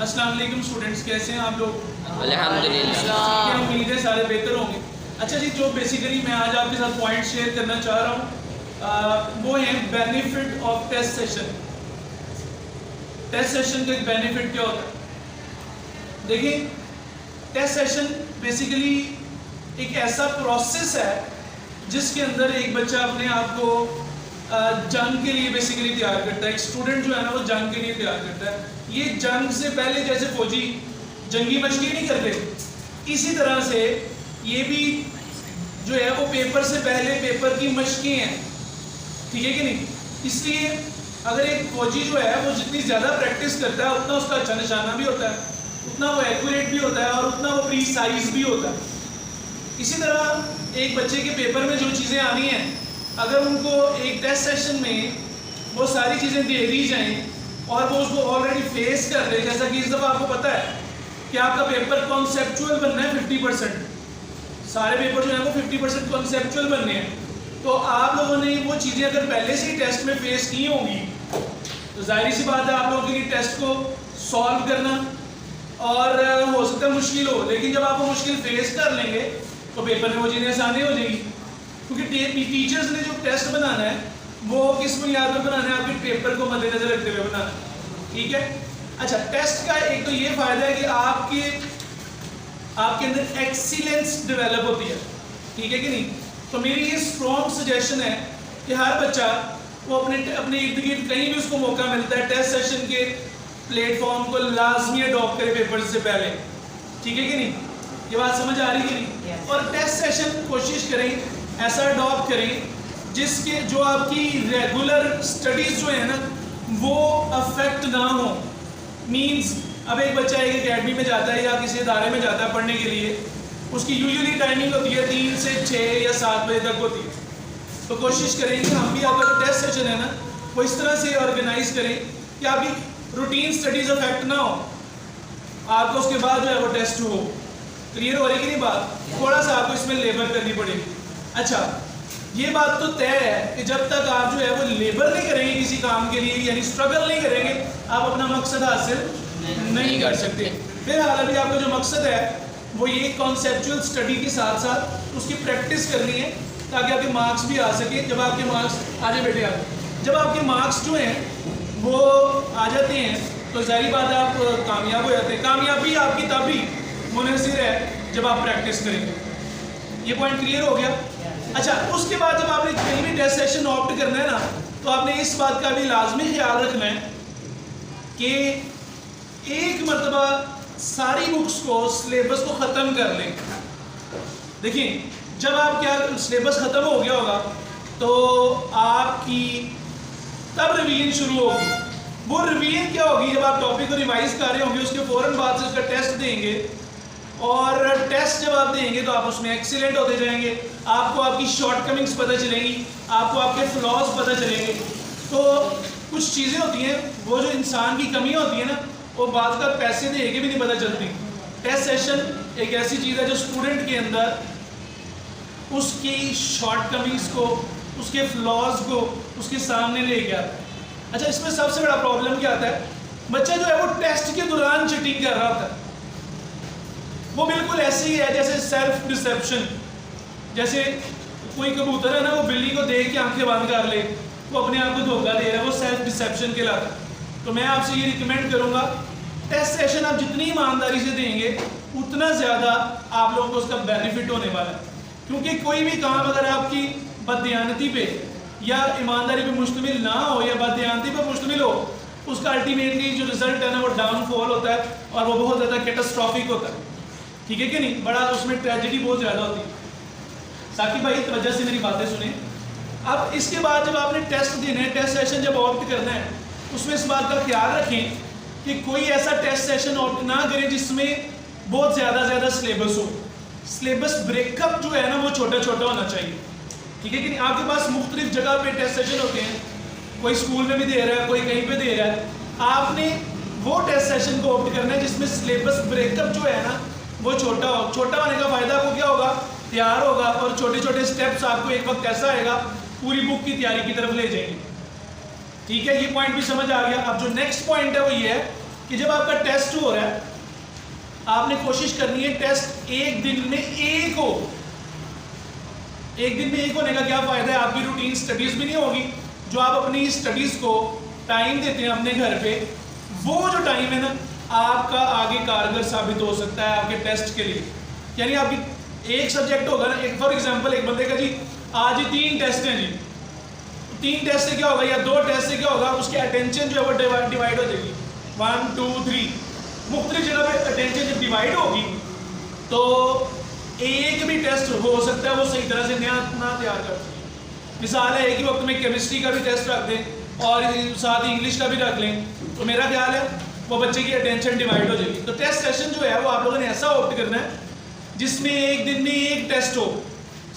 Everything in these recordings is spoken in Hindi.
अस्सलाम वालेकुम स्टूडेंट्स, कैसे हैं आप लोग? अल्हम्दुलिल्लाह। उम्मीद है सारे बेहतर होंगे। अच्छा जी, जो बेसिकली मैं आज आपके साथ पॉइंट शेयर करना चाह रहा हूँ वो है benefit of test session. Test session का एक बेनिफिट क्या होता है? देखिए, टेस्ट सेशन बेसिकली एक ऐसा प्रोसेस है जिसके अंदर एक बच्चा अपने आप को जंग के लिए बेसिकली तैयार करता है। एक स्टूडेंट जो है ना वो जंग के लिए तैयार करता है। ये जंग से पहले जैसे फौजी जंगी मशक़ें नहीं करते, इसी तरह से ये भी जो है वो पेपर से पहले पेपर की मशक़ें हैं, ठीक है कि नहीं? इसलिए अगर एक फौजी जो है वो जितनी ज़्यादा प्रैक्टिस करता है उतना उसका अच्छा निशाना भी होता है, उतना वो एक्यूरेट भी होता है और उतना वो प्रीसाइज भी होता है। इसी तरह एक बच्चे के पेपर में जो चीज़ें आनी हैं, अगर उनको एक टेस्ट सेशन में वो सारी चीज़ें दे दी जाएँ और वो उसको ऑलरेडी फेस कर ले, जैसा कि इस दफ़ा आपको पता है कि आपका पेपर कॉन्सेप्चुअल बनना है 50%, सारे पेपर जो है वो 50% कॉन्सेप्चुअल बनने हैं। तो आप लोगों ने वो चीज़ें अगर पहले से ही टेस्ट में फेस की होंगी तो जाहिर सी बात है आप लोगों के लिए टेस्ट को सॉल्व करना और हो सकता है मुश्किल हो, लेकिन जब आप वो मुश्किल फेस कर लेंगे तो पेपर में वो चीज़ें आसानी हो जाएगी। क्योंकि टीचर्स ने जो टेस्ट बनाना है वो किस बुनियाद पर बनाना है? आपके पेपर को मद्देनजर रखते हुए बनाना है, ठीक है? अच्छा, टेस्ट का एक तो ये फायदा है कि आपके अंदर एक्सीलेंस डेवलप होती है, ठीक है कि नहीं? तो मेरी ये स्ट्रॉन्ग सजेशन है कि हर बच्चा वो अपने इर्द गिर्द कहीं भी उसको मौका मिलता है टेस्ट सेशन के प्लेटफॉर्म को लाजमी अडॉप्ट करे पेपर से पहले, ठीक है कि नहीं? ये बात समझ आ रही है कि नहीं? और टेस्ट सेशन कोशिश करें ऐसा अडॉप्ट करें जिसके जो आपकी रेगुलर स्टडीज़ जो है ना वो अफेक्ट ना हो। मींस अब एक बच्चा एक एकेडमी में जाता है या किसी इदारे में जाता है पढ़ने के लिए, उसकी यूजुअली टाइमिंग होती है 3 से 6 या 7 बजे तक होती है। तो कोशिश करें कि हम भी आपका जो टेस्ट सेशन है ना वो इस तरह से ऑर्गेनाइज करें कि आपकी रूटीन स्टडीज़ अफेक्ट ना हो, आपको उसके बाद जो है वो टेस्ट हो। क्लियर हो रही कि नहीं बात? थोड़ा सा आपको इसमें लेबर करनी पड़ेगी। अच्छा, ये बात तो तय है कि जब तक आप जो है वो लेबर नहीं करेंगे किसी काम के लिए, यानी स्ट्रगल नहीं करेंगे, आप अपना मकसद हासिल नहीं कर सकते। फिलहाल अभी आपका जो मकसद है वो ये कॉन्सेप्चुअल स्टडी के साथ साथ उसकी प्रैक्टिस करनी है ताकि आपके मार्क्स भी आ सके। जब आपके मार्क्स आ जाए बेटे आप जब आपके मार्क्स जो हैं वो आ जाते हैं तो जाहिर बात है आप कामयाब हो जाते हैं। कामयाबी आपकी तभी मुनहसिर है जब आप प्रैक्टिस करेंगे। ये पॉइंट क्लियर हो गया? अच्छा, उसके बाद जब आपने कहीं भी टेस्ट सेशन ऑप्ट करना है ना तो आपने इस बात का भी लाजमी ख्याल रखना है कि एक मरतबा सारी बुक्स को सिलेबस को ख़त्म कर लें। देखिए, जब आप क्या सिलेबस ख़त्म हो गया होगा तो आपकी तब रिवीजन शुरू होगी। वो रिवीजन क्या होगी? जब आप टॉपिक को रिवाइज कर रहे होंगे उसके फ़ौरन बाद से उसका टेस्ट देंगे और टेस्ट जब आप देंगे तो आप उसमें एक्सीलेंट होते जाएंगे, आपको आपकी शॉर्टकमिंग्स पता चलेंगी, आपको आपके फ्लॉज पता चलेंगे। तो कुछ चीज़ें होती हैं वो जो इंसान की कमी होती है ना वो बात का पैसे दे के भी नहीं पता चलती। टेस्ट सेशन एक ऐसी चीज़ है जो स्टूडेंट के अंदर उसकी शॉर्टकमिंग्स को, उसके फ्लॉज को उसके सामने लेके आता है। अच्छा, इसमें सबसे बड़ा प्रॉब्लम क्या आता है? बच्चा जो है वो टेस्ट के दौरान चीटिंग कर रहा होता है। वो बिल्कुल ऐसे ही है जैसे सेल्फ डिसेप्शन, जैसे कोई कबूतर है ना वो बिल्ली को देख के आंखें बंद कर ले, वो अपने आप को धोखा दे रहा है, वो सेल्फ डिसेप्शन कहलाता है। तो मैं आपसे ये रिकमेंड करूँगा टेस्ट सेशन आप जितनी ईमानदारी से देंगे उतना ज़्यादा आप लोगों को उसका बेनिफिट होने वाला है। क्योंकि कोई भी काम अगर आपकी बददियानती पे या ईमानदारी पे मुश्तमिल ना हो या बददियानती पे मुश्तमिल हो, उसका अल्टीमेटली जो रिजल्ट है ना वो डाउनफॉल होता है और वो बहुत ज़्यादा कैटास्ट्रॉफिक होता है, ठीक है कि नहीं? बड़ा उसमें ट्रेजेडी बहुत ज़्यादा होती है। साकिब भाई तवज्जो से मेरी बातें सुने। अब इसके बाद जब आपने टेस्ट देना है, टेस्ट सेशन जब ऑप्ट करना है, उसमें इस बात का ख्याल रखें कि कोई ऐसा टेस्ट सेशन ऑप्ट ना करें जिसमें बहुत ज़्यादा सिलेबस हो। सिलेबस ब्रेकअप जो है ना वो छोटा छोटा होना चाहिए, ठीक है कि नहीं? आपके पास मुख्तलिफ जगह पे टेस्ट सेशन होते हैं, कोई स्कूल में भी दे रहा है, कोई कहीं पे दे रहा है। आपने वो टेस्ट सेशन को ऑप्ट करना है जिसमें सिलेबस ब्रेकअप जो है ना वो छोटा हो। छोटा होने का फ़ायदा आपको क्या होगा? तैयार होगा और छोटे छोटे स्टेप्स आपको एक वक्त ऐसा आएगा पूरी बुक की तैयारी की तरफ ले जाएंगे, ठीक है? ये पॉइंट भी समझ आ गया। अब जो नेक्स्ट पॉइंट है वो ये है कि जब आपका टेस्ट हो रहा है आपने कोशिश करनी है टेस्ट एक दिन में एक हो। एक दिन में एक होने का क्या फ़ायदा है, आपकी रूटीन स्टडीज़ भी नहीं होगी। जो आप अपनी स्टडीज़ को टाइम देते हैं अपने घर पे, वो जो टाइम है ना आपका आगे कारगर साबित हो सकता है आपके टेस्ट के लिए। यानी आपकी एक सब्जेक्ट होगा ना, एक फॉर एग्जांपल एक बंदे का जी आज ही 3 टेस्ट हैं जी, 3 टेस्ट से क्या होगा या 2 टेस्ट से क्या होगा, उसकी अटेंशन जो है वो डिवाइड हो जाएगी 1 2 3 मुख्तलिफ जगह पे अटेंशन जब डिवाइड होगी तो एक भी टेस्ट हो सकता है वो सही तरह से ना तैयार कर सके। मिसाल है एक ही वक्त में केमिस्ट्री का भी टेस्ट रख दें और साथ ही इंग्लिश का भी रख लें, तो मेरा ख्याल है वो बच्चे की अटेंशन डिवाइड हो जाएगी। तो टेस्ट सेशन जो है वो आप लोगों ने ऐसा ऑप्ट करना है जिसमें एक दिन में एक टेस्ट हो,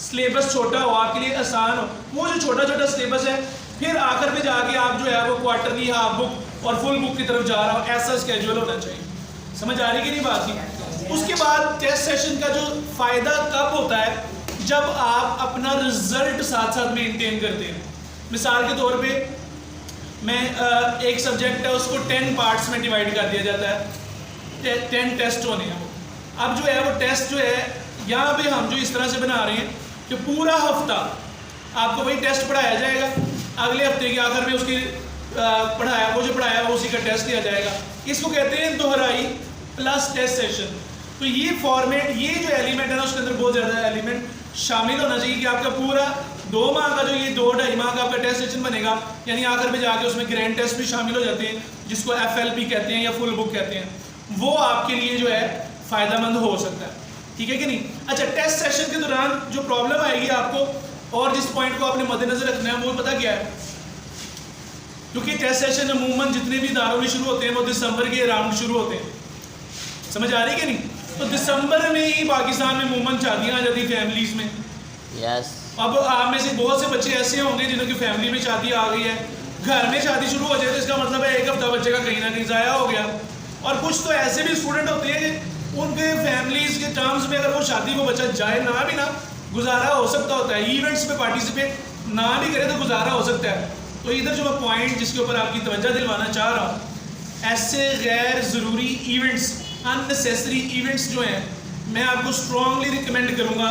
सिलेबस छोटा हो, आपके लिए आसान हो। वो जो छोटा छोटा सिलेबस है फिर आखिर में जाके आप जो है वो क्वार्टरली, हाफ बुक और फुल बुक की तरफ जा रहा हो, ऐसा स्केड्यूल होना चाहिए। समझ आ रही कि नहीं बात की? उसके बाद टेस्ट सेशन का जो फ़ायदा कब होता है, जब आप अपना रिजल्ट साथ साथ मेंटेन करते हैं। मिसाल के तौर पे मैं एक सब्जेक्ट है उसको 10 पार्ट्स में डिवाइड कर दिया जाता है, 10 टेस्ट होने हैं। अब जो है वो टेस्ट जो है यहाँ पे हम जो इस तरह से बना रहे हैं कि पूरा हफ्ता आपको वही टेस्ट पढ़ाया जाएगा, अगले हफ्ते के आखिर में उसकी वो जो पढ़ाया वो उसी का टेस्ट दिया जाएगा। इसको कहते हैं दोहराई प्लस टेस्ट सेशन। तो ये फॉर्मेट, ये जो एलिमेंट है ना उसके अंदर बहुत ज़्यादा एलिमेंट शामिल होना चाहिए कि आपका पूरा 2 माह का जो ये 2-2.5 माह का आपका टेस्ट सेशन बनेगा, यानी आखिर में जाके उसमें ग्रैंड टेस्ट भी शामिल हो जाते हैं जिसको FLP कहते हैं या फुल बुक कहते हैं, वो आपके लिए जो है फ़ायदेमंद हो सकता है। ठीक है कि नहीं? अच्छा, टेस्ट सेशन के दौरान जो प्रॉब्लम आएगी आपको और जिस पॉइंट को आपने मद्देनजर रखना है वो पता क्या है, क्योंकि टेस्ट सेशन अमूमन जितने भी इदारों में शुरू होते हैं वो दिसंबर के अराउंड शुरू होते हैं। समझ आ रही कि नहीं? तो दिसंबर में ही पाकिस्तान में अमूमन शादियाँ आ जाती फैमिलीज़ में। यस। अब आप में से बहुत से बच्चे ऐसे होंगे जिनकी फैमिली में शादी आ गई है, घर में शादी शुरू हो जाए तो इसका मतलब है एक हफ्ता बच्चे का कहीं ना कहीं ज़ाया हो गया। और कुछ तो ऐसे भी स्टूडेंट होते हैं कि उनके फैमिलीज़ के टर्म्स में अगर वो शादी को बच्चा जाए ना भी ना गुजारा हो सकता होता है, इवेंट्स में पार्टिसिपेट ना भी करे तो गुजारा हो सकता है। तो इधर जो मैं पॉइंट जिसके ऊपर आपकी तवज्जो दिलवाना चाह रहा हूँ, ऐसे गैर ज़रूरी इवेंट्स, अननेसेसरी इवेंट्स जो हैं, मैं आपको स्ट्रॉन्गली रिकमेंड करूँगा,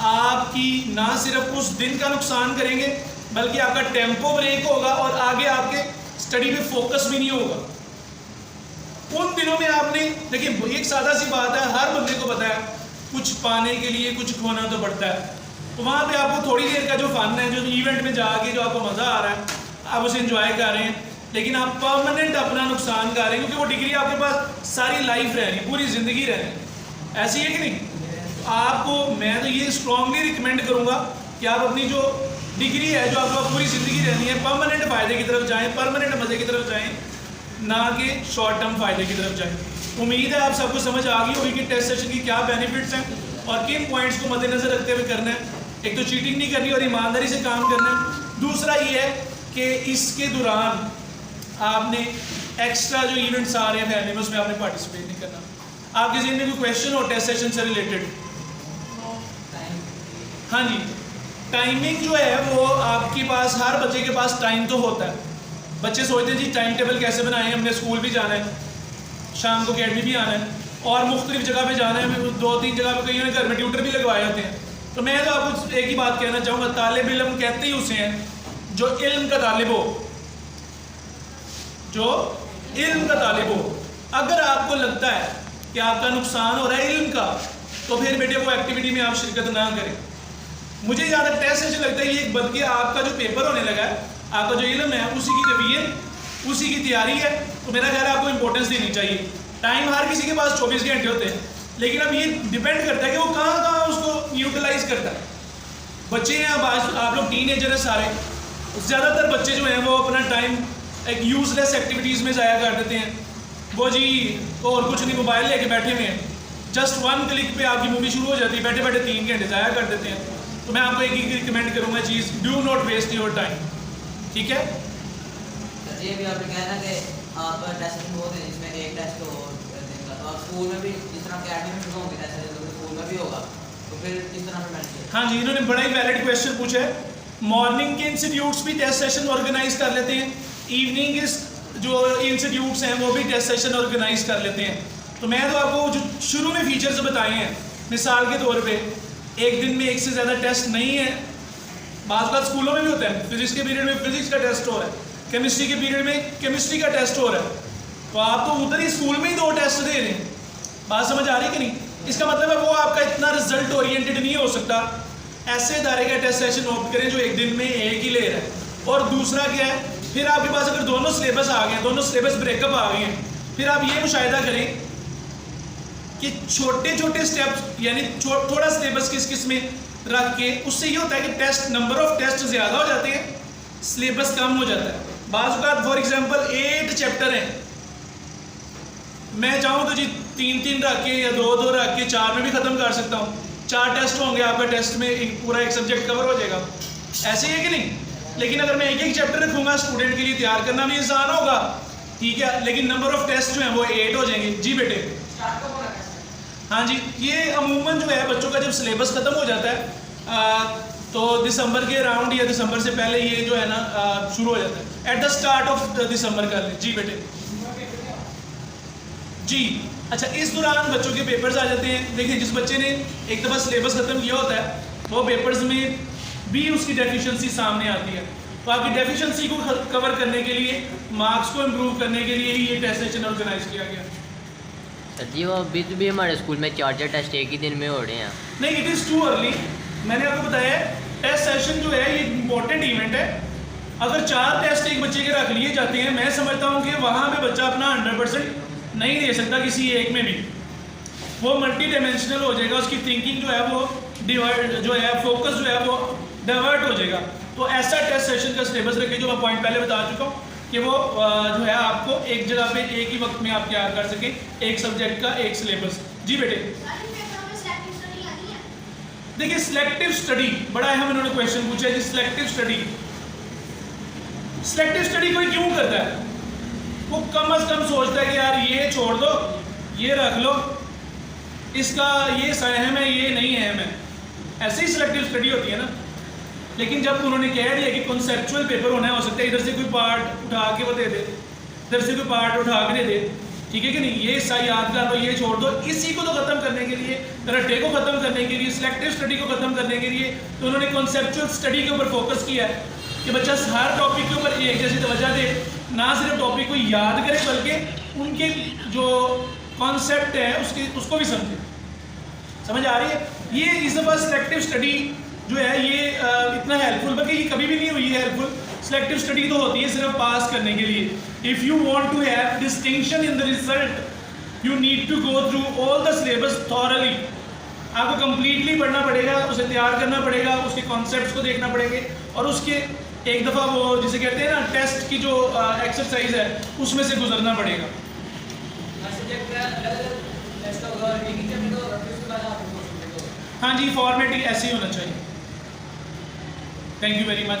आपकी ना सिर्फ उस दिन का नुकसान करेंगे बल्कि आपका टेम्पो ब्रेक होगा और आगे आपके स्टडी पे फोकस भी नहीं होगा। उन दिनों में आपने देखिए, एक सादा सी बात है, हर बंदे को पता है कुछ पाने के लिए कुछ खोना तो पड़ता है। तो वहाँ पे आपको थोड़ी देर का जो फन है, जो इवेंट में जाके जो आपको मज़ा आ रहा है, आप उसे एंजॉय कर रहे हैं, लेकिन आप परमानेंट अपना नुकसान कर रहे हैं, क्योंकि वो डिग्री आपके पास सारी लाइफ रहनी, पूरी ज़िंदगी रहनी। ऐसी है कि नहीं? तो आपको मैं तो ये स्ट्रांगली रिकमेंड करूँगा कि आप अपनी जो डिग्री है, जो आपको पूरी ज़िंदगी रहनी है, परमानेंट फ़ायदे की तरफ जाएँ, परमानेंट मज़े की तरफ जाएँ, ना कि शॉर्ट टर्म फ़ायदे की तरफ जाएँ। उम्मीद है आप सबको समझ आ गई होगी कि टेस्ट सेशन की क्या बेनिफिट्स हैं और किन पॉइंट्स को मद्देनज़र रखते हुए करना है। एक तो चीटिंग नहीं करनी और ईमानदारी से काम करना है। दूसरा ये है कि इसके दौरान आपने एक्स्ट्रा जो इवेंट्स आ रहे हैं फैमिली में, उसमें आपने पार्टिसिपेट नहीं करना। आपके ज़हन में कोई क्वेश्चन हो टेस्ट सेशन से रिलेटेड? हाँ जी, टाइमिंग जो है वो आपके पास, हर बच्चे के पास टाइम तो होता है। बच्चे सोचते हैं जी टाइम टेबल कैसे बनाएं, हमने स्कूल भी जाना है, शाम को अकेडमी भी आना है और मुख्तलिफ जगह पे जाना है, 2-3 जगह पे कई घर में ट्यूटर भी लगवाए होते हैं। तो मैं तो आपको एक ही बात कहना चाहूँगा, तालिब इल्म कहते ही उसे हैं जो इल्म का तालिब हो, जो इल्म का तालिब हो। अगर आपको लगता है कि आपका नुकसान हो रहा है इल्म का, तो फिर बेटे वो एक्टिविटी में आप शिरकत ना करें। मुझे ज़्यादा टेस्ट से लगता है ये एक बल्कि आपका जो पेपर होने लगा है, आपका जो इल्म है उसी की कवियत, उसी की तैयारी है, तो मेरा ख्याल है आपको इंपॉर्टेंस देनी चाहिए। टाइम हर किसी के पास 24 घंटे होते हैं, लेकिन अब ये डिपेंड करता है कि वो कहाँ कहाँ उसको यूटिलाइज करता है। बच्चे हैं, अब आज आप लोग टीनेजर हैं सारे, ज़्यादातर बच्चे जो हैं वो अपना टाइम एक यूजलेस एक्टिविटीज़ में ज़ाया कर देते हैं। वो जी और कुछ नहीं, मोबाइल लेके बैठे हुए हैं, जस्ट 1 क्लिक पे आपकी मूवी शुरू हो जाती है, बैठे बैठे 3 घंटे ज़ाया कर देते हैं। तो मैं आपको एक ही रिकमेंड करूँगा चीज़, do not waste your time. ठीक है? ये भी आपने कहा ना कि आप टेस्ट में होते हैं जिसमें एक टेस्ट हो दिन का, तो आप स्कूल में भी जिस तरह अकेडमी में शुरू होंगे टेस्ट तो स्कूल में भी होगा, तो फिर किस तरह से मैनेज करें? हाँ जी, इन्होंने बड़ा ही वैलिड क्वेश्चन पूछा है। मॉर्निंग के इंस्टीट्यूट्स भी टेस्ट सेशन ऑर्गेनाइज कर लेते हैं, इवनिंग जो इंस्टीट्यूट्स हैं वो भी टेस्ट सेशन ऑर्गेनाइज कर लेते हैं। तो मैं तो आपको जो शुरू में फीचर्स बताए हैं, मिसाल के तौर पे एक दिन में एक से ज़्यादा टेस्ट नहीं है। बात स्कूलों में भी होता है, फिजिक्स के पीरियड में फिजिक्स का टेस्ट हो रहा है, केमिस्ट्री के पीरियड में केमिस्ट्री का टेस्ट हो रहा है, तो आप तो उधर ही स्कूल में ही 2 टेस्ट दे रहे हैं। बात समझ आ रही है कि नहीं? इसका मतलब है वो आपका इतना रिजल्ट ओरिएंटेड नहीं हो सकता। ऐसे इदारे का टेस्ट सेशन ऑप्ट करें जो एक दिन में एक ही ले रहा है। और दूसरा क्या है, फिर आपके पास अगर दोनों सिलेबस आ गए, दोनों सिलेबस ब्रेकअप आ गए हैं, फिर आप ये मुशाहिदा करें कि छोटे छोटे स्टेप्स यानी थोड़ा सिलेबस किस किस में रख के, उससे ये होता है कि टेस्ट नंबर ऑफ टेस्ट ज़्यादा हो जाते हैं, सिलेबस कम हो जाता है। बाज़ औक़ात फॉर एग्जांपल 8 चैप्टर हैं, मैं चाहूँ तो जी 3-3 रख के या 2-2 रख के 4 में भी ख़त्म कर सकता हूँ। 4 टेस्ट होंगे, आपका टेस्ट में पूरा एक सब्जेक्ट कवर हो जाएगा। ऐसे ही है कि नहीं? लेकिन अगर मैं एक एक चैप्टर रखूँगा, स्टूडेंट के लिए तैयार करना भी आसान होगा, ठीक है, लेकिन नंबर ऑफ टेस्ट जो हैं वो 8 हो जाएंगे। जी बेटे, हाँ जी, ये अमूमन जो है बच्चों का जब सिलेबस ख़त्म हो जाता है तो दिसंबर के अराउंड या दिसंबर से पहले ये जो है ना शुरू हो जाता है, at the start of December कर लें। जी बेटे, जी अच्छा, इस दौरान बच्चों के पेपर्स आ जाते हैं। देखिए, जिस बच्चे ने एक दफ़ा सिलेबस ख़त्म किया होता है वो पेपर्स में भी उसकी डेफिशिएंसी सामने आती है। तो आपकी डेफिशिएंसी को कवर करने के लिए, मार्क्स को इम्प्रूव करने के लिए ही ये टेस्ट सेशन ऑर्गेनाइज किया गया। सर जी, वो अभी तो भी हमारे स्कूल में 4 टेस्ट एक ही दिन में हो रहे हैं। नहीं, इट इज़ टू अर्ली। मैंने आपको बताया टेस्ट सेशन जो है ये इम्पोर्टेंट इवेंट है। अगर 4 टेस्ट एक बच्चे के रख लिए जाते हैं, मैं समझता हूँ कि वहाँ पे बच्चा अपना 100% नहीं दे सकता किसी एक में भी। वो मल्टी डायमेंशनल हो जाएगा, उसकी थिंकिंग जो है वो डिवाइड जो है, फोकस जो है वो डाइवर्ट हो जाएगा। तो ऐसा टेस्ट सेशन का सिलेबस रखिए, जो मैं पॉइंट पहले बता चुका हूँ कि वो जो है आपको एक जगह पे एक ही वक्त में आप क्या कर सकें, एक सब्जेक्ट का एक सिलेबस। जी बेटे, देखिए सिलेक्टिव स्टडी बड़ा अहम इन्होंने क्वेश्चन पूछा है जी। सिलेक्टिव स्टडी कोई क्यों करता है? वो कम से कम सोचता है कि यार ये छोड़ दो, ये रख लो, इसका ये अहम है, ये नहीं अहम है। ऐसे ही सिलेक्टिव स्टडी होती है ना। लेकिन जब उन्होंने कह दिया कि कॉन्सेप्चुअल पेपर होना है, हो सकता है इधर से कोई पार्ट उठा के वो दे दे, इधर से कोई पार्ट उठा के दे दे, ठीक है कि नहीं, ये हिस्सा याद कर लो, ये छोड़ दो। इसी को तो ख़त्म करने के लिए, रट्टे को ख़त्म करने के लिए, सिलेक्टिव स्टडी को ख़त्म करने के लिए तो उन्होंने कॉन्सेप्चुअल स्टडी के ऊपर फोकस किया है कि बच्चा हर टॉपिक के ऊपर एक जैसी तवज्जो दे, ना सिर्फ टॉपिक को याद करे बल्कि उनके जो कॉन्सेप्ट है उसको भी समझे। समझ आ रही है? ये इस दफ़ा सिलेक्टिव स्टडी जो है ये इतना हेल्पफुल, बल्कि ये कभी भी नहीं हुई है हेल्पफुल। सिलेक्टिव स्टडी तो होती है सिर्फ पास करने के लिए। If you want to have distinction in the result you need to go through all the syllabus thoroughly. आपको कंप्लीटली पढ़ना पड़ेगा, उसे तैयार करना पड़ेगा, उसके कॉन्सेप्ट्स को देखना पड़ेंगे और उसके एक दफ़ा वो जिसे कहते हैं ना टेस्ट की जो एक्सरसाइज है उसमें से गुजरना पड़ेगा। हाँ जी, फॉर्मेट ऐसे ही होना चाहिए। Thank you very much.